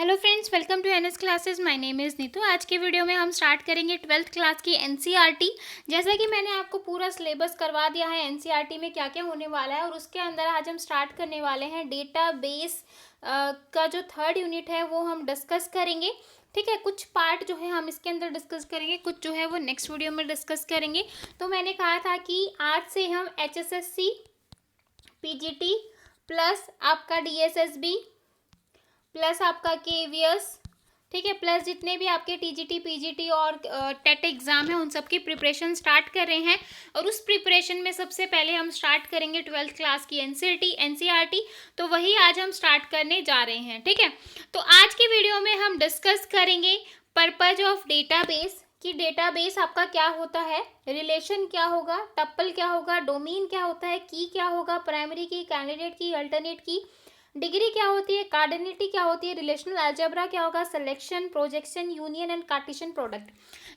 Hello friends, welcome to NS classes. My name is Neetu. आज के video में हम स्टार्ट करेंगे 12th क्लास की एनसीईआरटी। जैसा कि मैंने आपको पूरा सिलेबस करवा दिया है एनसीईआरटी में क्या क्या होने वाला है, और उसके अंदर आज हम स्टार्ट करने वाले हैं डेटाबेस का जो थर्ड यूनिट है वो हम डिस्कस करेंगे। ठीक है, कुछ पार्ट जो है हम इसके अंदर डिस्कस करेंगे, कुछ जो है वो नेक्स्ट वीडियो में डिस्कस करेंगे। तो मैंने कहा था कि आज से हम एचएसएससी, पीजीटी प्लस आपका डीएसएसबी प्लस आपका केवीएस, ठीक है, प्लस जितने भी आपके टीजीटी, पीजीटी और टेट एग्जाम है उन सब की प्रिपरेशन स्टार्ट कर रहे हैं। और उस प्रिपरेशन में सबसे पहले हम स्टार्ट करेंगे 12th क्लास की एनसीईआरटी। तो वही आज हम स्टार्ट करने जा रहे हैं। ठीक है, तो आज की वीडियो में हम डिस्कस करेंगे पर्पज ऑफ डेटाबेस, कि डेटाबेस आपका क्या होता है, रिलेशन क्या होगा, टप्पल क्या होगा, डोमेन क्या होता है, की क्या होगा, प्राइमरी की, कैंडिडेट की, अल्टरनेट की, डिग्री क्या होती है, कार्डिनिटी क्या होती है, रिलेशनल अलजेब्रा क्या होगा, selection, projection, union and Cartesian product.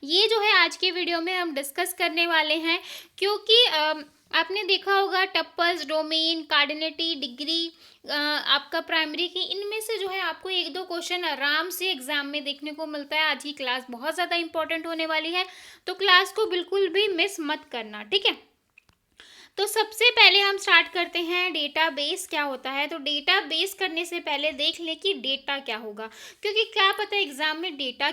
ये जो है आज के वीडियो में हम डिस्कस करने वाले हैं। क्योंकि आपने देखा होगा टप्पल्स, डोमेन, कार्डिनिटी, डिग्री, आपका प्राइमरी की, इनमें से जो है आपको एक दो क्वेश्चन आराम से एग्जाम में देखने को मिलता है। आज की क्लास बहुत ज़्यादा इंपॉर्टेंट होने वाली है, तो क्लास को बिल्कुल भी मिस मत करना। ठीक है, तो सबसे पहले हम स्टार्ट करते हैं डेटाबेस क्या होता है। तो डेटाबेस करने से पहले देख लें कि डेटा क्या होगा, क्योंकि क्या पता एग्जाम में डेटा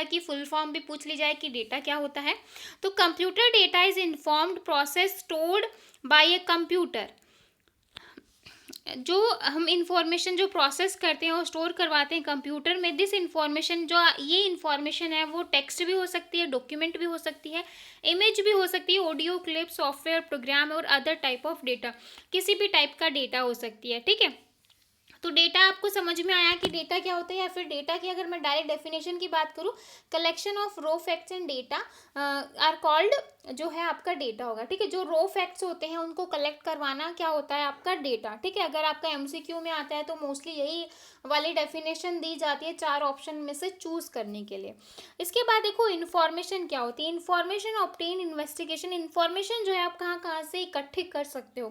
की फुल फॉर्म भी पूछ ली जाए कि डेटा क्या होता है। तो computer data is informed process stored bye a computer. जो हम इंफॉर्मेशन जो प्रोसेस करते हैं और स्टोर करवाते हैं कंप्यूटर में, दिस इंफॉर्मेशन, जो ये इंफॉर्मेशन है वो टेक्स्ट भी हो सकती है, डॉक्यूमेंट भी हो सकती है, इमेज भी हो सकती है, ऑडियो क्लिप, सॉफ्टवेयर, प्रोग्राम और अदर टाइप ऑफ डेटा, किसी भी टाइप का डेटा हो सकती है। ठीक है, तो डेटा आपको समझ में आया कि डेटा क्या होता है। या फिर डेटा की अगर मैं डायरेक्ट डेफिनेशन की बात करूँ, collection of raw facts and data are called, जो है आपका डेटा होगा। ठीक है, जो रो फैक्ट्स होते हैं उनको कलेक्ट करवाना क्या होता है, आपका डेटा। ठीक है, अगर आपका एमसीक्यू में आता है तो मोस्टली यही वाली डेफिनेशन दी जाती है, चार ऑप्शन में से चूज करने के लिए। इसके बाद देखो इन्फॉर्मेशन क्या होती है। इन्फॉर्मेशन ऑब्टेन इन्वेस्टिगेशन, इन्फॉर्मेशन जो है आप कहाँ कहाँ से इकट्ठे कर सकते हो।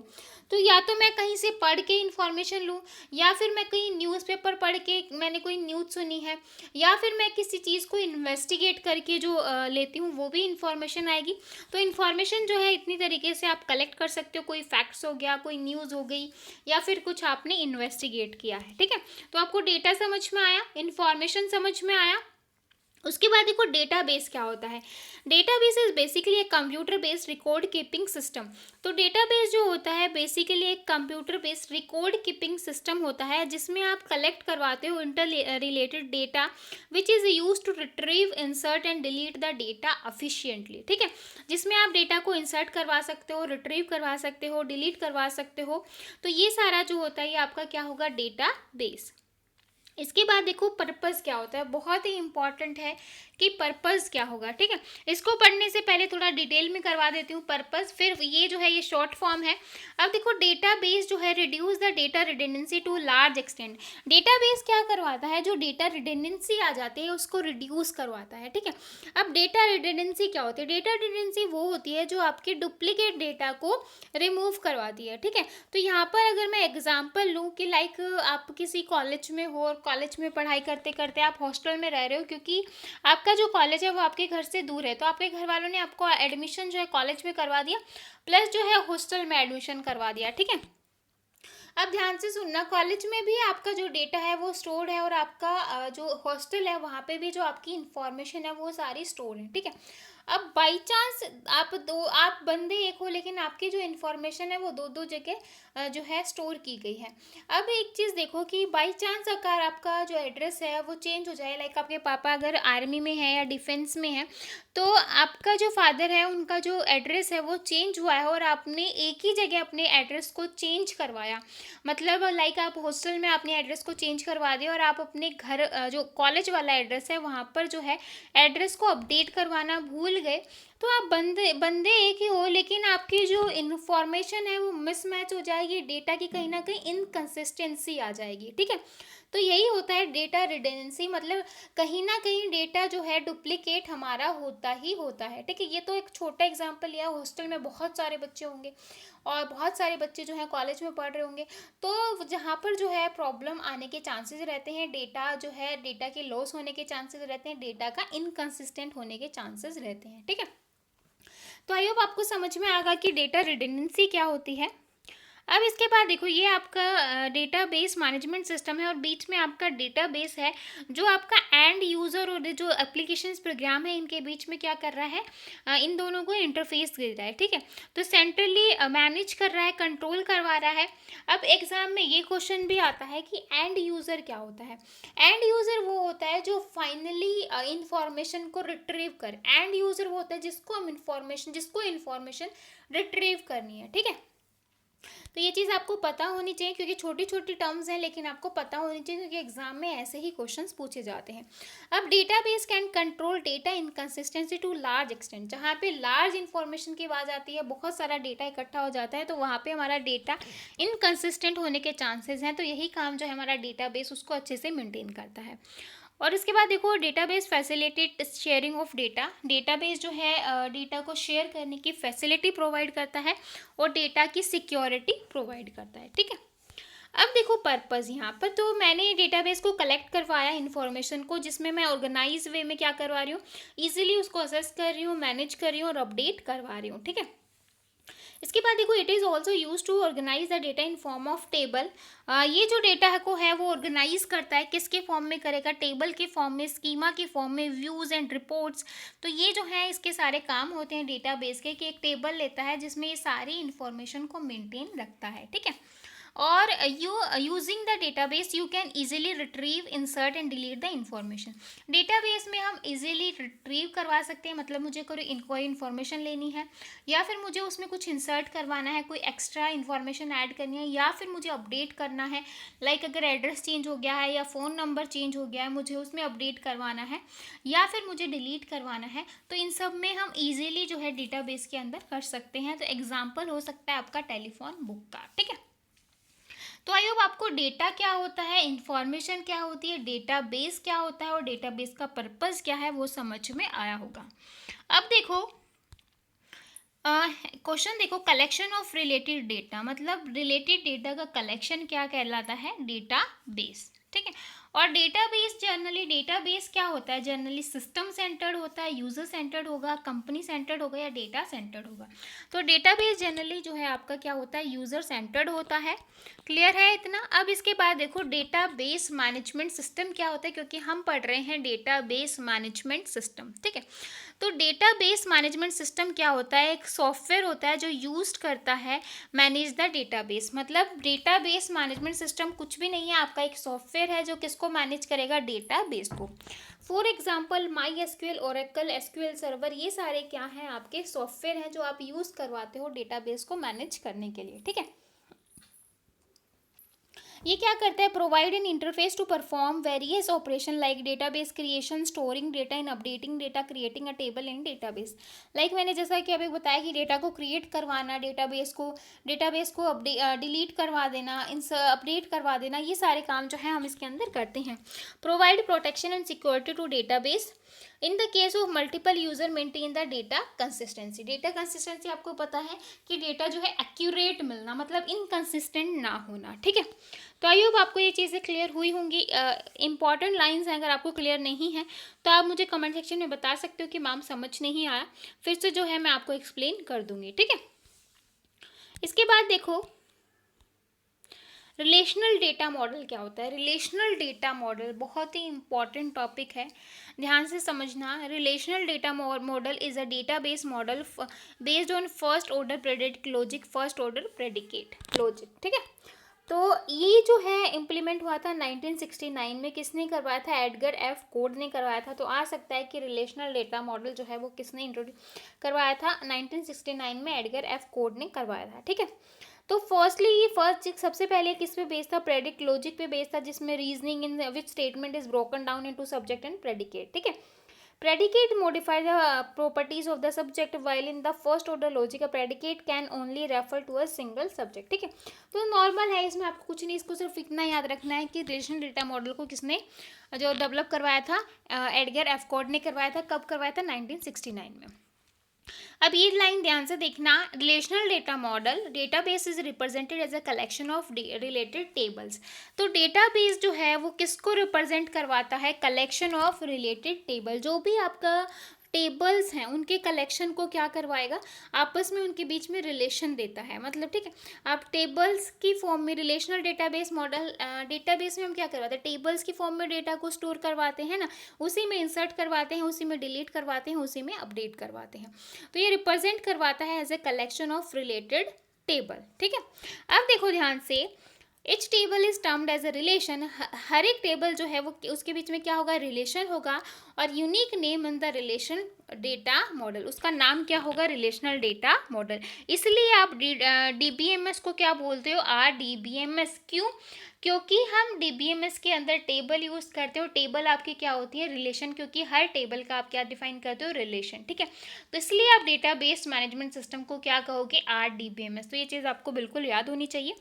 तो या तो मैं कहीं से पढ़ के इन्फॉर्मेशन लूँ, या फिर मैं कहीं न्यूज़पेपर पढ़ के मैंने कोई न्यूज़ सुनी है, या फिर मैं किसी चीज़ को इन्वेस्टिगेट करके जो लेती हूँ वो भी इन्फॉर्मेशन आएगी। तो इन्फॉर्मेशन जो है इतनी तरीके से आप कलेक्ट कर सकते हो, कोई फैक्ट्स हो गया, कोई न्यूज़ हो गई, या फिर कुछ आपने इन्वेस्टिगेट किया है। ठीक है, तो आपको डेटा समझ में आया, इन्फॉर्मेशन समझ में आया। उसके बाद देखो डेटाबेस क्या होता है। डेटाबेस इज बेसिकली एक computer based record keeping system. तो डेटाबेस जो होता है बेसिकली एक computer based record keeping system होता है, जिसमें आप कलेक्ट करवाते हो inter related data, which is use to retrieve, insert and delete the data efficiently. ठीक है, जिसमें आप डेटा को इंसर्ट करवा सकते हो, रिट्रीव करवा सकते हो, डिलीट करवा सकते हो। तो ये सारा जो होता है ये आपका क्या होगा, डेटा बेस। इसके बाद देखो पर्पस क्या होता है, बहुत ही इंपॉर्टेंट है कि पर्पस क्या होगा। ठीक है, इसको पढ़ने से पहले थोड़ा डिटेल में करवा देती हूँ पर्पस, फिर ये जो है ये शॉर्ट फॉर्म है। अब देखो डेटाबेस जो है reduce the data redundancy to large extent. Database क्या करवाता है, जो डेटा रिडेंडेंसी आ जाती है उसको रिड्यूस करवाता है। ठीक है, अब डेटा रिडेंडेंसी क्या होती है, डेटा रिडेंडेंसी वो होती है जो आपके डुप्लीकेट डेटा को रिमूव करवाती है। ठीक है, तो यहाँ पर अगर मैं एग्जांपल लूँ कि लाइक आप किसी कॉलेज में हो और कॉलेज में पढ़ाई करते करते आप हॉस्टल में रह रहे हो, क्योंकि आपका जो कॉलेज है वो आपके घर से दूर है, तो आपके घर वालों ने आपको एडमिशन जो है कॉलेज में करवा दिया, प्लस जो है हॉस्टल में एडमिशन करवा दिया। ठीक है, अब ध्यान से सुनना, कॉलेज में भी आपका जो डेटा है वो स्टोर्ड है, और आपका जो हॉस्टल है वहाँ पे भी जो आपकी इंफॉर्मेशन है वो सारी स्टोर्ड है। ठीक है, अब बाई चांस आप बंदे एक हो, लेकिन आपकी जो इन्फॉर्मेशन है वो दो दो जगह जो है स्टोर की गई है। अब एक चीज़ देखो कि बाई चांस अगर आपका जो एड्रेस है वो चेंज हो जाए, लाइक आपके पापा अगर आर्मी में है या डिफेंस में है, तो आपका जो फादर है उनका जो एड्रेस है वो चेंज हुआ है, और आपने एक ही जगह अपने एड्रेस को चेंज करवाया, मतलब लाइक आप हॉस्टल में अपने एड्रेस को चेंज करवा दिया, और आप अपने घर जो कॉलेज वाला एड्रेस है वहाँ पर जो है एड्रेस को अपडेट करवाना भूल गए, तो आप बंदे बंदे एक ही हो, लेकिन आपकी जो इन्फॉर्मेशन है वो मिसमैच हो जाएगी, डेटा की कहीं ना कहीं इनकन्सिस्टेंसी आ जाएगी। ठीक है, तो यही होता है डेटा रिडंडेंसी, मतलब कहीं ना कहीं डेटा जो है डुप्लीकेट हमारा होता ही होता है, ठीक है। ये तो एक छोटा एग्जांपल लिया, हॉस्टल में बहुत सारे बच्चे होंगे और बहुत सारे बच्चे जो है कॉलेज में पढ़ रहे होंगे, तो जहाँ पर जो है प्रॉब्लम आने के चांसेस रहते हैं, डेटा जो है डेटा के लॉस होने के चांसेस रहते हैं, डेटा का इनकंसिस्टेंट होने के चांसेस रहते हैं, ठीक है। तो आई होप आपको समझ में आएगा कि डेटा रिडंडेंसी क्या होती है। अब इसके बाद देखो, ये आपका डेटाबेस मैनेजमेंट सिस्टम है और बीच में आपका डेटाबेस है, जो आपका एंड यूज़र और जो एप्लीकेशंस प्रोग्राम है इनके बीच में क्या कर रहा है, इन दोनों को इंटरफेस दे रहा है, ठीक है। तो सेंट्रली मैनेज कर रहा है, कंट्रोल करवा रहा है। अब एग्जाम में ये क्वेश्चन भी आता है कि एंड यूज़र क्या होता है। एंड यूज़र वो होता है जो फाइनली इंफॉर्मेशन को रिट्रीव कर, एंड यूज़र वो होता है जिसको इन्फॉर्मेशन रिट्रीव करनी है, ठीक है। तो ये चीज़ आपको पता होनी चाहिए, क्योंकि छोटी छोटी टर्म्स हैं लेकिन आपको पता होनी चाहिए, क्योंकि एग्जाम में ऐसे ही क्वेश्चंस पूछे जाते हैं। अब database can control data inconsistency to large extent, जहाँ पे लार्ज इंफॉर्मेशन की आवाज़ आती है, बहुत सारा डेटा इकट्ठा हो जाता है, तो वहाँ पे हमारा डेटा इनकंसिस्टेंट होने के चांसेस हैं। तो यही काम जो है हमारा डेटाबेस उसको अच्छे से मेंटेन करता है। और इसके बाद देखो, database facilitate sharing of data, database जो है डेटा को शेयर करने की फैसिलिटी प्रोवाइड करता है और डेटा की सिक्योरिटी प्रोवाइड करता है, ठीक है। अब देखो पर्पज़ यहाँ पर, तो मैंने डेटाबेस को कलेक्ट करवाया इन्फॉर्मेशन को, जिसमें मैं ऑर्गेनाइज वे में क्या करवा रही हूँ, ईजिली उसको असेस कर रही हूँ, मैनेज कर रही हूँ और अपडेट करवा रही हूँ, ठीक है। इसके बाद देखो, it is also use to organize the data in form of table. ये जो डेटा को है वो ऑर्गेनाइज करता है, किसके फॉर्म में करेगा, टेबल के फॉर्म में, स्कीमा के फॉर्म में, व्यूज़ एंड रिपोर्ट्स। तो ये जो है इसके सारे काम होते हैं डेटाबेस के, कि एक टेबल लेता है जिसमें ये सारी इन्फॉर्मेशन को मेंटेन रखता है, ठीक है। और using the database you can easily retrieve, insert and delete the information. Database में हम इजीली रिट्रीव करवा सकते हैं, मतलब मुझे कोई इन्फॉर्मेशन लेनी है, या फिर मुझे उसमें कुछ इंसर्ट करवाना है, कोई एक्स्ट्रा इन्फॉर्मेशन ऐड करनी है, या फिर मुझे अपडेट करना है, लाइक अगर एड्रेस चेंज हो गया है या फ़ोन नंबर चेंज हो गया है, मुझे उसमें अपडेट करवाना है, या फिर मुझे डिलीट करवाना है, तो इन सब में हम इजीली जो है डेटाबेस के अंदर कर सकते हैं। तो एग्जाम्पल हो सकता है आपका टेलीफोन बुक का, ठीक है। तो आई होप आपको डेटा क्या होता है, इंफॉर्मेशन क्या होती है, डेटाबेस क्या होता है और डेटाबेस का पर्पस क्या है वो समझ में आया होगा। अब देखो क्वेश्चन देखो, कलेक्शन ऑफ रिलेटेड डेटा, मतलब रिलेटेड डेटा का कलेक्शन क्या कहलाता है, डेटाबेस, ठीक है। और डेटाबेस क्या होता है, जनरली सिस्टम सेंटर्ड होता है, यूजर सेंटर्ड होगा, कंपनी सेंटर्ड होगा या डेटा सेंटर्ड होगा। तो डेटाबेस जनरली जो है आपका क्या होता है, यूजर सेंटर्ड होता है। क्लियर है इतना। अब इसके बाद देखो, डेटाबेस मैनेजमेंट सिस्टम क्या होता है, क्योंकि हम पढ़ रहे हैं डेटाबेस मैनेजमेंट सिस्टम, ठीक है। तो डेटाबेस मैनेजमेंट सिस्टम क्या होता है, एक सॉफ्टवेयर होता है जो यूज करता है मैनेज द डेटाबेस। मतलब डेटाबेस मैनेजमेंट सिस्टम कुछ भी नहीं है, आपका एक सॉफ्टवेयर है जो किसको मैनेज करेगा, डेटाबेस को। For example my SQL, Oracle, SQL server, ये सारे क्या हैं, आपके सॉफ्टवेयर हैं जो आप यूज करवाते हो डेटाबेस को मैनेज करने के लिए, ठीक है। ये क्या करता है, provide an interface to perform various operation like database creation, storing data in updating data, creating a table in database. Like मैंने जैसा कि अभी बताया कि डेटा को क्रिएट करवाना, डेटाबेस को डिलीट करवा देना, अपडेट करवा देना, ये सारे काम जो है हम इसके अंदर करते हैं। Provide protection and security to database. In the case of multiple user maintain the data consistency. Data consistency आपको पता है कि डेटा जो है एक्यूरेट मिलना, मतलब इनकंसिस्टेंट ना होना, ठीक है। तो आई होप आपको ये चीज़ें क्लियर हुई होंगी। इंपॉर्टेंट लाइंस हैं, अगर आपको क्लियर नहीं है तो आप मुझे कमेंट सेक्शन में बता सकते हो कि मैम समझ नहीं आया, फिर से जो है मैं आपको एक्सप्लेन कर दूंगी, ठीक है। इसके बाद देखो, रिलेशनल डेटा मॉडल क्या होता है। रिलेशनल डेटा मॉडल बहुत ही इंपॉर्टेंट टॉपिक है, ध्यान से समझना। Relational data model is a database model based on first order predicate logic, first order predicate logic, ठीक है। तो ये जो है इम्प्लीमेंट हुआ था 1969 में, किसने करवाया था, एडगर एफ कोड ने करवाया था। तो आ सकता है कि रिलेशनल डेटा मॉडल जो है वो किसने इंट्रोड्यूस करवाया था, 1969 में एडगर एफ कोड ने करवाया था, ठीक है। तो फर्स्ट सबसे पहले किस पे बेस्ड था, प्रेडिक्ट लॉजिक पे बेस्ड था, जिसमें reasoning in which statement is broken down into subject and predicate, ठीक है। Predicate modify the properties of the subject while in the first order logic a predicate can only refer to a single subject. ठीक है, तो normal है, इसमें आपको कुछ नहीं, इसको सिर्फ इतना याद रखना है कि रिलेशनल डेटा मॉडल को किसने जो डेवलप करवाया था, एडगर एफकॉर्ड ने करवाया था। कब करवाया था? 1969 में। अब ये लाइन ध्यान से देखना, relational data model database is represented as a collection of related tables. तो डेटाबेस जो है वो किसको रिप्रेजेंट करवाता है? Collection of related table. जो भी आपका टेबल्स हैं उनके कलेक्शन को क्या करवाएगा? आपस में उनके बीच में रिलेशन देता है, मतलब ठीक है। आप टेबल्स की फॉर्म में रिलेशनल डेटाबेस मॉडल, डेटाबेस में हम क्या करवाते हैं? टेबल्स की फॉर्म में डेटा को स्टोर करवाते हैं ना, उसी में इंसर्ट करवाते हैं, उसी में डिलीट करवाते हैं, उसी में अपडेट करवाते हैं। तो ये रिप्रेजेंट करवाता है as a collection of related table. ठीक है, अब देखो ध्यान से, each table is termed as a relation. हर एक टेबल जो है वो उसके बीच में क्या होगा? रिलेशन होगा। और unique name in the relation data model, उसका नाम क्या होगा? Relational data model. इसलिए आप डीबीएमएस को क्या बोलते हो? RDBMS। क्यों? क्योंकि हम डीबीएमएस के अंदर टेबल यूज़ करते हो। टेबल आपकी क्या होती है? रिलेशन, क्योंकि हर टेबल का आप क्या डिफाइन करते हो? रिलेशन। ठीक है, तो इसलिए आप डेटा बेस मैनेजमेंट सिस्टम को क्या कहोगे? RDBMS। तो ये चीज़ आपको बिल्कुल याद होनी चाहिए,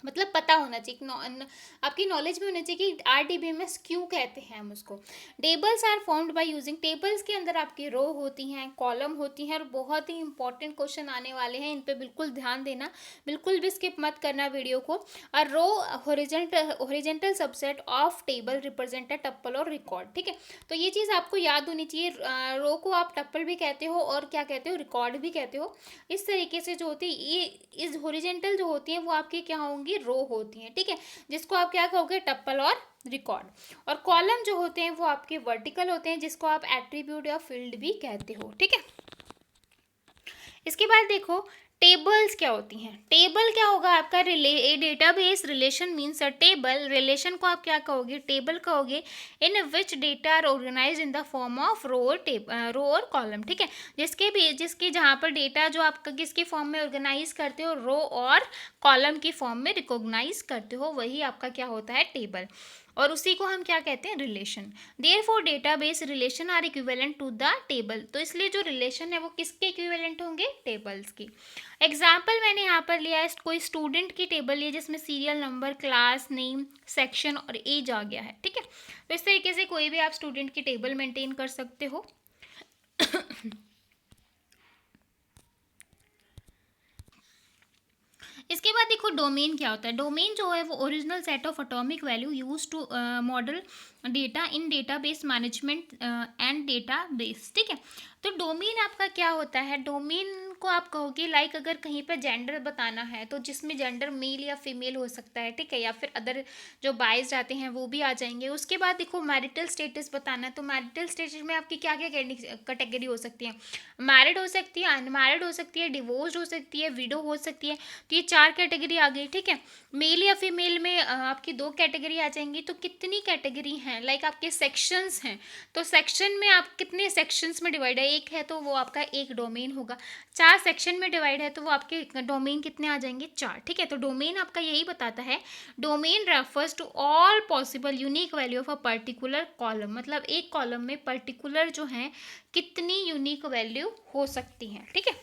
मतलब पता होना चाहिए, आपकी नॉलेज में होना चाहिए कि RDBMS क्यों कहते हैं हम उसको। Tables are formed by using, tables के अंदर आपकी रो होती हैं, कॉलम होती हैं, और बहुत ही इंपॉर्टेंट क्वेश्चन आने वाले हैं, इन पे बिल्कुल ध्यान देना, बिल्कुल भी स्किप मत करना वीडियो को। और row horizontal subset of table represent a tuple और रिकॉर्ड। ठीक है, तो ये चीज़ आपको याद होनी चाहिए। रो को आप टप्पल भी कहते हो और क्या कहते हो? रिकॉर्ड भी कहते हो। इस तरीके से जो होती है ये इस हॉरिजॉन्टल जो होती हैं वो आपकी क्या होंगी? रो होती हैं। ठीक है, जिसको आप क्या कहोगे? टप्पल और रिकॉर्ड। और कॉलम जो होते हैं वो आपके वर्टिकल होते हैं, जिसको आप एट्रीब्यूट या फील्ड भी कहते हो। ठीक है, इसके बाद देखो टेबल्स क्या होती हैं। टेबल क्या होगा आपका? Database relation means a table. Relation को आप क्या कहोगे? टेबल कहोगे। In which data are organize in the form of row और कॉलम। ठीक है, जिसके जहाँ पर डेटा जो आपका किसके फॉर्म में ऑर्गेनाइज करते हो? रो और कॉलम की फॉर्म में रिकॉग्नाइज करते हो, वही आपका क्या होता है? टेबल। और उसी को हम क्या कहते हैं? Relation. Therefore database relation are equivalent to the table. तो इसलिए जो रिलेशन है वो किसके इक्विवेलेंट होंगे? टेबल्स की। एग्जाम्पल मैंने यहाँ पर लिया है, कोई स्टूडेंट की टेबल ली है जिसमें serial number, class name, section और एज आ गया है। ठीक है, तो इस तरीके से कोई भी आप स्टूडेंट की टेबल मेंटेन कर सकते हो। इसके बाद देखो डोमेन क्या होता है। डोमेन जो है वो original set of atomic value use to model data in database management and database. ठीक है, तो डोमेन आपका क्या होता है? डोमेन को आप कहोगे लाइक अगर कहीं पर जेंडर बताना है तो जिसमें जेंडर मेल या फीमेल हो सकता है। ठीक है, या फिर अदर जो बाइज आते हैं वो भी आ जाएंगे। उसके बाद देखो मैरिटल स्टेटस बताना है, तो मैरिटल स्टेटस में आपकी क्या क्या कैटेगरी हो सकती है? मैरिड हो सकती है, अनमैरिड हो सकती है, डिवोर्स्ड हो सकती है, विडो हो सकती है। तो ये 4 कैटेगरी आ गई। ठीक है, मेल या फीमेल में आपकी 2 कैटेगरी आ जाएंगी। तो कितनी कैटेगरी हैं? लाइक आपके सेक्शंस हैं, तो सेक्शन में आप कितने सेक्शंस में डिवाइड है? एक है तो वो आपका एक डोमेन होगा। 4 सेक्शन में डिवाइड है तो वो आपके डोमेन कितने आ जाएंगे? 4। ठीक है, तो डोमेन आपका यही बताता है, domain refers to all possible unique value of a particular column. मतलब एक कॉलम में पर्टिकुलर जो है कितनी यूनिक वैल्यू हो सकती हैं। ठीक है,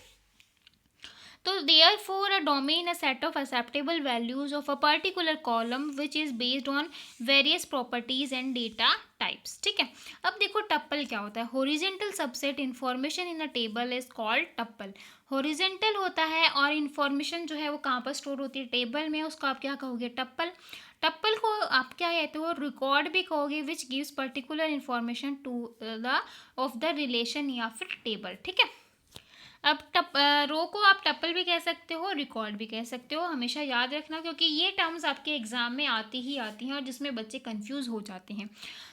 तो therefore a domain a set of acceptable values of a particular column which is based on various properties and data types। ठीक है, अब देखो टप्पल क्या होता है। Horizontal subset information in a table is called tuple. Horizontal होता है और इन्फॉर्मेशन जो है वो कहाँ पर स्टोर होती है? टेबल में। उसको आप क्या कहोगे? टप्पल। टप्पल को आप क्या कहते हो? रिकॉर्ड भी कहोगे, which gives particular information to the of the relation या फिर टेबल। ठीक है, अब रो को आप टप्पल भी कह सकते हो, रिकॉर्ड भी कह सकते हो। हमेशा याद रखना, क्योंकि ये टर्म्स आपके एग्जाम में आती ही आती हैं और जिसमें बच्चे कंफ्यूज हो जाते हैं।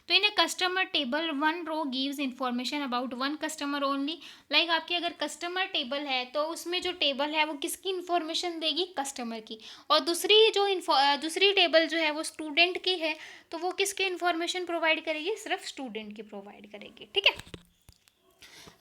तो in a customer table one row gives information about one customer only. Like आपकी अगर कस्टमर टेबल है तो उसमें जो टेबल है वो किसकी इंफॉर्मेशन देगी? कस्टमर की। और दूसरी टेबल जो है वो स्टूडेंट की है, तो वो किसकी इंफॉर्मेशन प्रोवाइड करेगी? सिर्फ स्टूडेंट की प्रोवाइड करेगी। ठीक है,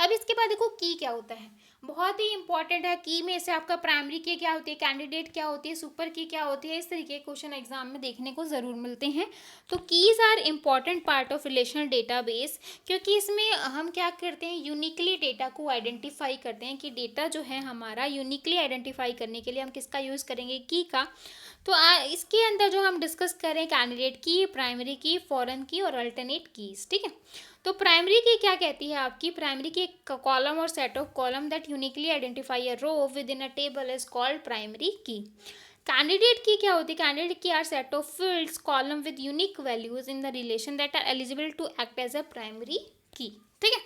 अब इसके बाद देखो की क्या होता है। बहुत ही इंपॉर्टेंट है। की में से आपका प्राइमरी की क्या होती है, कैंडिडेट क्या होती है, सुपर की क्या होती है, इस तरीके के क्वेश्चन एग्जाम में देखने को ज़रूर मिलते हैं। तो keys are important part of relational database, क्योंकि इसमें हम क्या करते हैं, यूनिकली डेटा को आइडेंटिफाई करते हैं कि डेटा जो है हमारा यूनिकली आइडेंटिफाई करने के लिए हम किसका यूज़ करेंगे, की का। तो इसके अंदर जो हम डिस्कस करें, कैंडिडेट की, प्राइमरी की, फॉरेन की और अल्टरनेट कीज, ठीक है। तो प्राइमरी की क्या कहती है आपकी, प्राइमरी की एक कॉलम और set of column that uniquely identify a row within a table is called primary key. Candidate key क्या होती है, candidate key are set of fields column with unique values in the relation that are eligible to act as a primary key, ठीक है।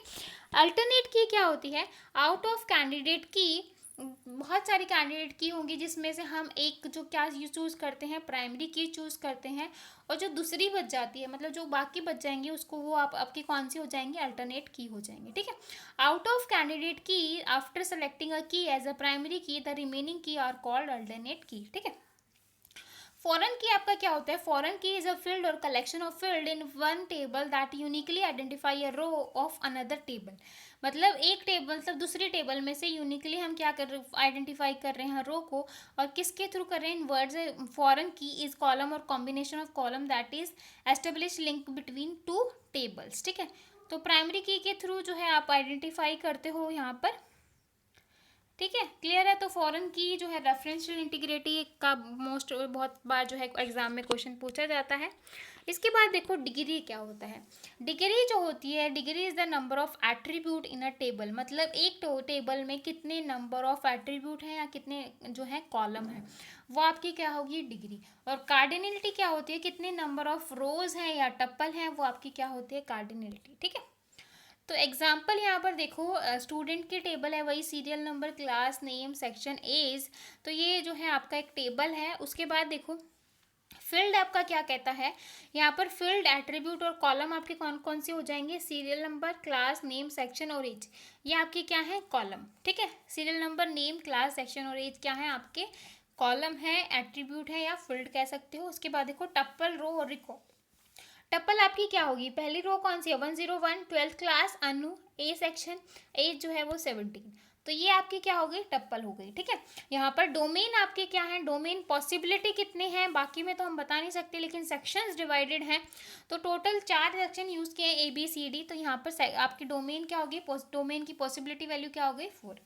Alternate की क्या होती है, out of candidate की बहुत सारी कैंडिडेट की होंगी जिसमें से हम एक जो क्या चूज़ करते हैं, प्राइमरी की चूज़ करते हैं, और जो दूसरी बच जाती है, मतलब जो बाकी बच जाएंगे उसको वो आपकी कौन सी हो जाएंगी, अल्टरनेट की हो जाएंगे, ठीक है। आउट ऑफ कैंडिडेट की आफ्टर सेलेक्टिंग अ की एज अ प्राइमरी की, द रिमेनिंग की आर कॉल्ड अल्टरनेट की, ठीक है। फॉरेन की आपका क्या होता है, foreign key is a field और collection of field in one table that uniquely identify a row of another table. मतलब एक टेबल, मतलब दूसरी टेबल में से यूनिकली हम क्या कर आइडेंटिफाई कर रहे हैं रो को, और किसके थ्रू कर रहे हैं, इन words foreign key is column और combination of column that is establish link between two tables, ठीक है। तो प्राइमरी की के थ्रू जो है आप आइडेंटिफाई करते हो यहाँ पर, ठीक है, क्लियर है। तो फॉरेन की जो है रेफरेंशियल इंटीग्रिटी का बहुत बार जो है एग्जाम में क्वेश्चन पूछा जाता है। इसके बाद देखो डिग्री क्या होता है। डिग्री जो होती है, degree is the number of attribute in a table, मतलब एक टेबल में कितने नंबर ऑफ एट्रीब्यूट हैं या कितने जो है कॉलम है, वो आपकी क्या होगी, डिग्री। और कार्डिनलिटी क्या होती है, कितने नंबर ऑफ रोज हैं या टप्पल हैं, वो आपकी क्या होती है, कार्डिनलिटी, ठीक है। तो एग्जाम्पल यहाँ पर देखो, स्टूडेंट की टेबल है, वही serial number, class name, section, age. तो ये जो है आपका एक टेबल है। उसके बाद देखो फील्ड आपका क्या कहता है, यहाँ पर फील्ड, एट्रीब्यूट और कॉलम आपके कौन कौन से हो जाएंगे, serial number, class name, section और एज, ये आपके क्या है, कॉलम, ठीक है। Serial number, name, class, section और एज क्या है आपके, कॉलम है, एट्रीब्यूट है या फील्ड कह सकते हो। उसके बाद देखो टप्पल, रो और रिकॉर्ड। टप्पल आपकी क्या होगी, पहली रो कौन सी है, 101, 12th class, Anu, A section, as जो है वो 17। तो ये आपकी क्या हो गई, टप्पल हो गई, ठीक है। यहाँ पर डोमेन आपके क्या है, डोमेन पॉसिबिलिटी कितने हैं, बाकी में तो हम बता नहीं सकते, लेकिन सेक्शंस डिवाइडेड हैं। तो टोटल 4 सेक्शन यूज किए हैं, ABCD। तो यहाँ पर आपकी डोमेन क्या होगी, डोमेन की पॉसिबिलिटी वैल्यू क्या हो गई, 4।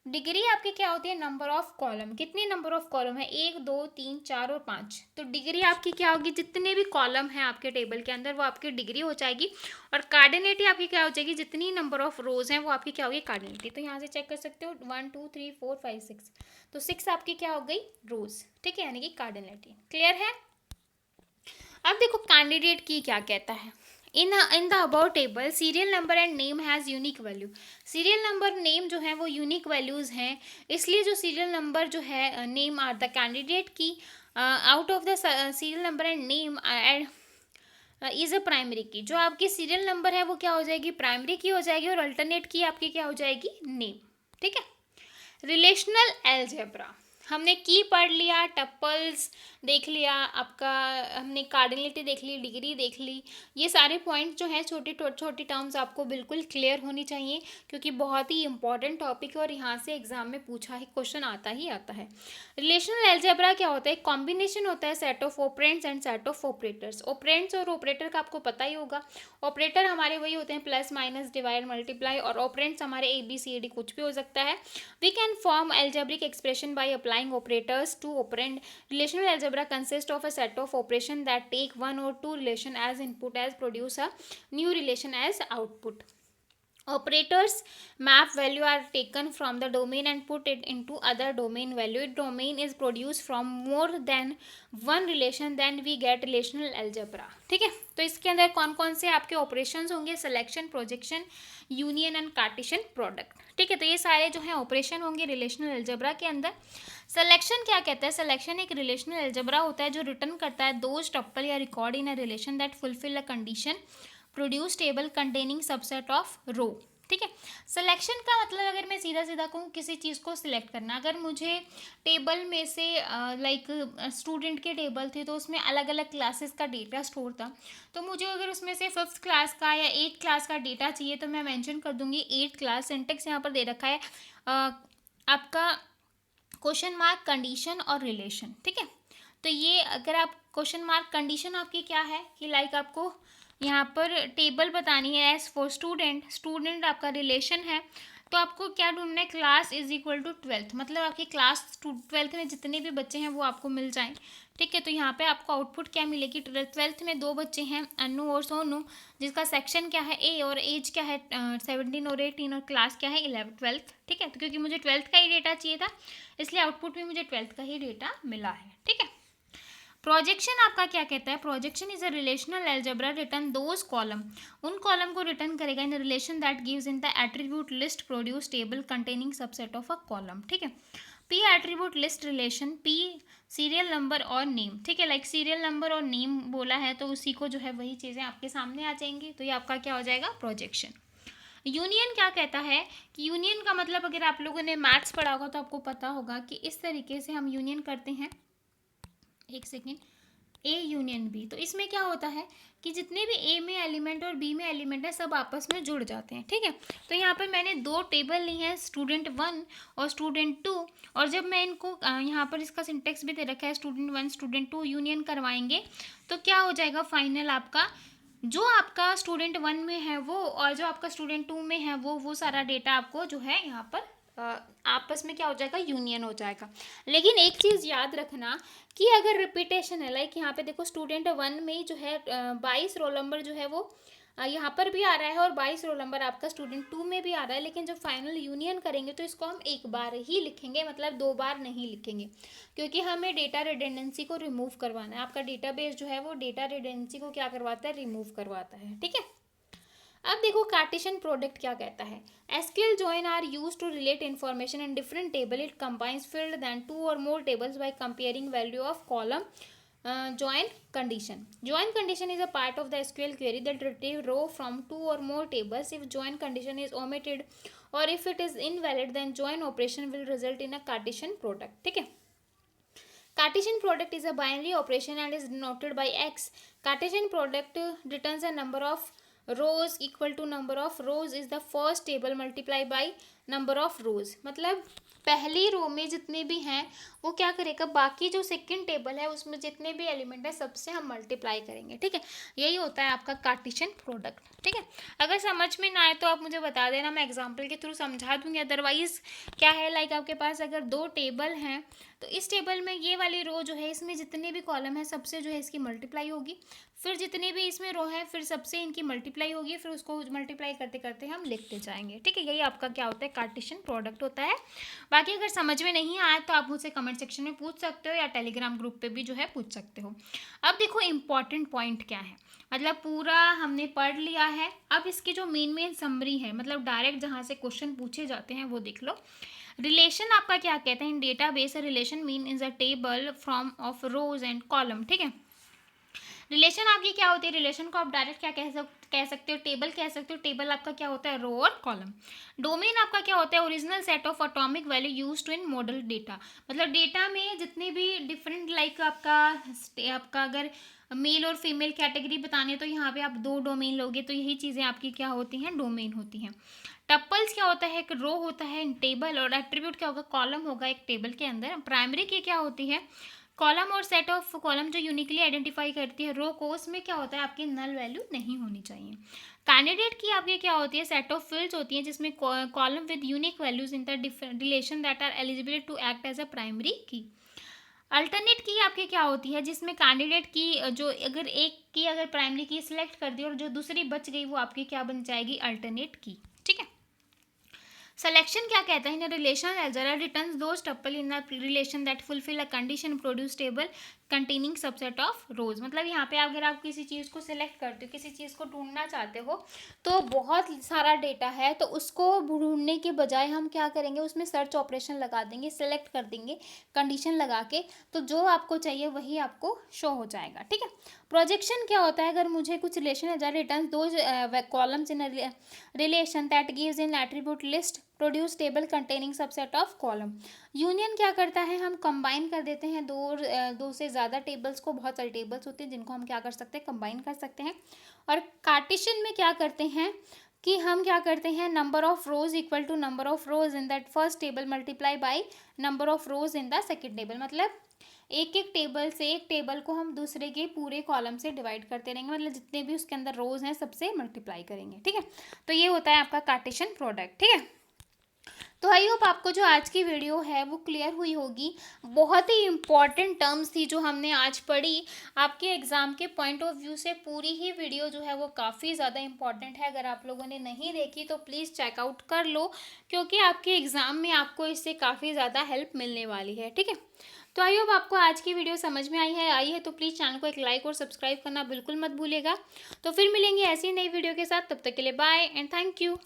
डिग्री आपकी क्या होती है, नंबर ऑफ कॉलम, कितने नंबर ऑफ कॉलम है, 1 2 3 4 और 5। तो डिग्री आपकी क्या होगी, जितने भी कॉलम हैं आपके टेबल के अंदर वो आपकी डिग्री हो जाएगी। और कार्डिनेटी आपकी क्या हो जाएगी, जितनी नंबर ऑफ रोज हैं वो आपकी क्या होगी, कार्डिनेटी। तो यहाँ से चेक कर सकते हो 1 2 3 4 5 6, तो 6 आपकी क्या हो गई, रोज, ठीक है, यानी कि कार्डिनेटी। क्लियर है। अब देखो कैंडिडेट की क्या कहता है, in the about table serial number and name has unique value. Serial number, name जो है वो यूनिक वैल्यूज़ हैं, इसलिए जो सीरियल नंबर जो है, नेम आर द कैंडिडेट की, out of the serial number and name is a primary की। जो आपकी सीरियल नंबर है वो क्या हो जाएगी, प्राइमरी की हो जाएगी, और अल्टरनेट की आपकी क्या हो जाएगी, नेम, ठीक है। रिलेशनल अलजेब्रा, हमने की पढ़ लिया, टप्पल्स देख लिया आपका, हमने कार्डिनलिटी देख ली, डिग्री देख ली। ये सारे पॉइंट जो हैं, छोटी छोटी टर्म्स आपको बिल्कुल क्लियर होनी चाहिए, क्योंकि बहुत ही इंपॉर्टेंट टॉपिक है और यहाँ से एग्जाम में पूछा ही क्वेश्चन आता ही आता है। रिलेशनल अलजेब्रा क्या होता है, कॉम्बिनेशन होता है set of operands and set of operators. Operands और ऑपरेटर का आपको पता ही होगा। ऑपरेटर हमारे वही होते हैं, प्लस माइनस डिवाइड मल्टीप्लाई, और ऑपरेंड्स हमारे ABCD कुछ भी हो सकता है। We can form algebraic expression by applying operators to operand. Relational algebra consists of a set of operation that take one or two relation as input as produce a new relation as output. Operators map value are taken from the domain and put it into other domain value. If domain is produced from more than one relation, then we get relational algebra. ठीक है, तो इसके अंदर कौन कौन से आपके operations होंगे, selection, projection, union and Cartesian product, ठीक है। तो ये सारे जो है ऑपरेशन होंगे रिलेशनल अलजेब्रा के अंदर। सिलेक्शन क्या कहता है, सिलेक्शन एक रिलेशनल अलजेब्रा होता है जो रिटर्न करता है दोज टप्पल या record in a relation that fulfil a condition, produce table containing subset of row, ठीक है। सिलेक्शन का मतलब अगर मैं सीधा सीधा कहूँ, किसी चीज़ को सिलेक्ट करना। अगर मुझे टेबल में से लाइक स्टूडेंट के टेबल थे तो उसमें अलग अलग क्लासेस का डेटा स्टोर था, तो मुझे अगर उसमें से 5th क्लास का या 8th क्लास का डेटा चाहिए तो मैं मेंशन कर दूंगी 8th क्लास। सिंटेक्स यहाँ पर दे रखा है आपका क्वेश्चन मार्क, कंडीशन और रिलेशन। ठीक है, तो ये अगर आप क्वेश्चन मार्क, कंडीशन आपकी क्या है कि लाइक आपको यहाँ पर टेबल बतानी है एज फॉर स्टूडेंट, स्टूडेंट आपका रिलेशन है, तो आपको क्या ढूंढना है, class is equal to 12th, मतलब आपकी क्लास 12th में जितने भी बच्चे हैं वो आपको मिल जाएं। ठीक है, तो यहाँ पे आपको आउटपुट क्या मिलेगी, 12th में 2 बच्चे हैं, अनु और सोनू, जिसका सेक्शन क्या है ए और एज क्या है 17 और 18 और क्लास क्या है 12th। ठीक है, तो क्योंकि मुझे 12th का ही डेटा चाहिए था इसलिए आउटपुट में मुझे 12th का ही डेटा मिला है। ठीक है, प्रोजेक्शन आपका क्या कहता है, projection is a relational algebra return those column, उन कॉलम को रिटर्न करेगा in relation that gives in the attribute list produce table containing subset of a column. ठीक है, P attribute list relation, P serial number और name. ठीक है, like serial number और name बोला है तो उसी को जो है वही चीज़ें आपके सामने आ जाएंगी, तो ये आपका क्या हो जाएगा, प्रोजेक्शन। यूनियन क्या कहता है कि यूनियन का मतलब अगर आप लोगों ने मैथ्स पढ़ा होगा तो आपको पता होगा कि इस तरीके से हम यूनियन करते हैं, एक सेकेंड, ए यूनियन बी। तो इसमें क्या होता है कि जितने भी ए में एलिमेंट और बी में एलिमेंट है सब आपस में जुड़ जाते हैं। ठीक है, तो यहाँ पर मैंने 2 टेबल ली हैं, स्टूडेंट 1 और स्टूडेंट 2, और जब मैं इनको यहाँ पर इसका सिंटेक्स भी दे रखा है स्टूडेंट 1 स्टूडेंट 2 यूनियन करवाएंगे तो क्या हो जाएगा फाइनल, आपका जो आपका स्टूडेंट 1 में है वो और जो आपका स्टूडेंट 2 में है वो सारा डेटा आपको जो है यहाँ पर आपस में क्या हो जाएगा, यूनियन हो जाएगा। लेकिन एक चीज़ याद रखना कि अगर रिपीटेशन है, लाइक यहाँ पे देखो स्टूडेंट 1 में ही जो है 22 रोल नंबर जो है वो यहाँ पर भी आ रहा है और 22 रोल नंबर आपका स्टूडेंट 2 में भी आ रहा है, लेकिन जब फाइनल यूनियन करेंगे तो इसको हम एक बार ही लिखेंगे, मतलब 2 बार नहीं लिखेंगे, क्योंकि हमें डेटा रिडेंडेंसी को रिमूव करवाना है। आपका डेटाबेस जो है वो डेटा रिडेंडेंसी को क्या करवाता है, रिमूव करवाता है। ठीक है, अब देखो कार्टेशियन प्रोडक्ट क्या कहता है, SQL join are used to relate information in different table, it combines field then 2 और more tables by comparing value of column join condition. Join condition is a part of the SQL query that retrieve row from 2 or more tables. If join condition is omitted or if it is invalid, then join operation will result in a Cartesian product. ठीक है, Cartesian product is a binary operation and is denoted by x. Cartesian product returns a number of rows equal to number of rows is the first table multiplied by number of rows. मतलब पहली रो में जितने भी हैं वो क्या करेगा, बाकी जो सेकंड टेबल है उसमें जितने भी एलिमेंट है सबसे हम मल्टीप्लाई करेंगे। ठीक है, यही होता है आपका कार्टेशियन प्रोडक्ट। ठीक है, अगर समझ में ना आए तो आप मुझे बता देना, मैं एग्जांपल के थ्रू समझा दूंगी। अदरवाइज क्या है, लाइक आपके पास अगर 2 टेबल हैं तो इस टेबल में ये वाली रो जो है इसमें जितने भी कॉलम है सबसे जो है इसकी मल्टीप्लाई होगी, फिर जितने भी इसमें रो है फिर सबसे इनकी मल्टीप्लाई होगी, फिर उसको मल्टीप्लाई करते करते हम लिखते जाएंगे। ठीक है, यही आपका क्या होता है, कार्टेशियन प्रोडक्ट होता है। बाकी अगर समझ में नहीं आया तो आप मुझसे कमेंट सेक्शन में पूछ सकते हो या टेलीग्राम ग्रुप पे भी जो है पूछ सकते हो। अब देखो इम्पॉर्टेंट पॉइंट क्या है, मतलब पूरा हमने पढ़ लिया है, अब इसकी जो मेन समरी है, मतलब डायरेक्ट जहाँ से क्वेश्चन पूछे जाते हैं वो देख लो। रिलेशन आपका क्या कहता है, in data base relation mean is a table from of rows and column. ठीक है, रिलेशन आपकी क्या होती है, रिलेशन को आप डायरेक्ट क्या कह सकते हो, टेबल कह सकते हो। टेबल आपका क्या होता है, रो और कॉलम। डोमेन आपका क्या होता है, original set of atomic value used to in model data, मतलब डेटा में जितने भी डिफरेंट लाइक आपका अगर मेल और फीमेल कैटेगरी बतानी है तो यहाँ पे आप 2 डोमेन लोगे, तो यही चीज़ें आपकी क्या होती हैं, डोमेन होती हैं। टप्पल्स क्या होता है, एक रो होता है टेबल, और एट्रीब्यूट क्या होगा, कॉलम होगा एक टेबल के अंदर। प्राइमरी की क्या होती है, कॉलम और सेट ऑफ कॉलम जो यूनिकली आइडेंटिफाई करती है रो को, उसमें क्या होता है आपकी नल वैल्यू नहीं होनी चाहिए। कैंडिडेट की आपकी क्या होती है, सेट ऑफ फील्ड्स होती हैं जिसमें column with unique values in the relation that are eligible to act as a primary key. Alternate key आपकी क्या होती है, जिसमें कैंडिडेट की जो अगर एक की अगर प्राइमरी की सिलेक्ट कर दी और जो दूसरी बच गई वो आपकी क्या बन जाएगी, अल्टरनेट की। ठीक है, सिलेक्शन क्या कहता है, in relation algebra returns those tuple in a relation that fulfil a condition produce table containing subset of रोज। मतलब यहाँ पे अगर आप किसी चीज़ को सिलेक्ट करते हो, किसी चीज़ को ढूंढना चाहते हो, तो बहुत सारा डेटा है, तो उसको ढूंढने के बजाय हम क्या करेंगे, उसमें सर्च ऑपरेशन लगा देंगे, सिलेक्ट कर देंगे कंडीशन लगा के, तो जो आपको चाहिए वही आपको शो हो जाएगा। ठीक है। प्रोजेक्शन क्या होता है, अगर मुझे कुछ रिलेशन है, रिटर्न दो columns in relation that gives in attribute list produce table containing subset of column. Union क्या करता है, हम कंबाइन कर देते हैं दो से ज़्यादा टेबल्स को। बहुत सारे टेबल्स होते हैं जिनको हम क्या कर सकते हैं, कंबाइन कर सकते हैं। और कार्टेशियन में क्या करते हैं कि हम क्या करते हैं, number of rows equal to number of rows in that first table multiply by number of rows in the second table. मतलब एक एक टेबल से, एक टेबल को हम दूसरे के पूरे कॉलम से डिवाइड करते रहेंगे, मतलब जितने भी उसके अंदर रोज हैं सबसे मल्टीप्लाई करेंगे। ठीक है। तो ये होता है आपका कार्टेशियन प्रोडक्ट। ठीक है। तो आई होप आपको जो आज की वीडियो है वो क्लियर हुई होगी। बहुत ही इंपॉर्टेंट टर्म्स थी जो हमने आज पढ़ी। आपके एग्ज़ाम के पॉइंट ऑफ व्यू से पूरी ही वीडियो जो है वो काफ़ी ज़्यादा इंपॉर्टेंट है। अगर आप लोगों ने नहीं देखी तो प्लीज़ चेकआउट कर लो, क्योंकि आपके एग्ज़ाम में आपको इससे काफ़ी ज़्यादा हेल्प मिलने वाली है। ठीक है। तो आई होप आपको आज की वीडियो समझ में आई है तो प्लीज़ चैनल को एक लाइक और सब्सक्राइब करना बिल्कुल मत भूलिएगा। तो फिर मिलेंगे ऐसी नई वीडियो के साथ, तब तक के लिए बाय एंड थैंक यू।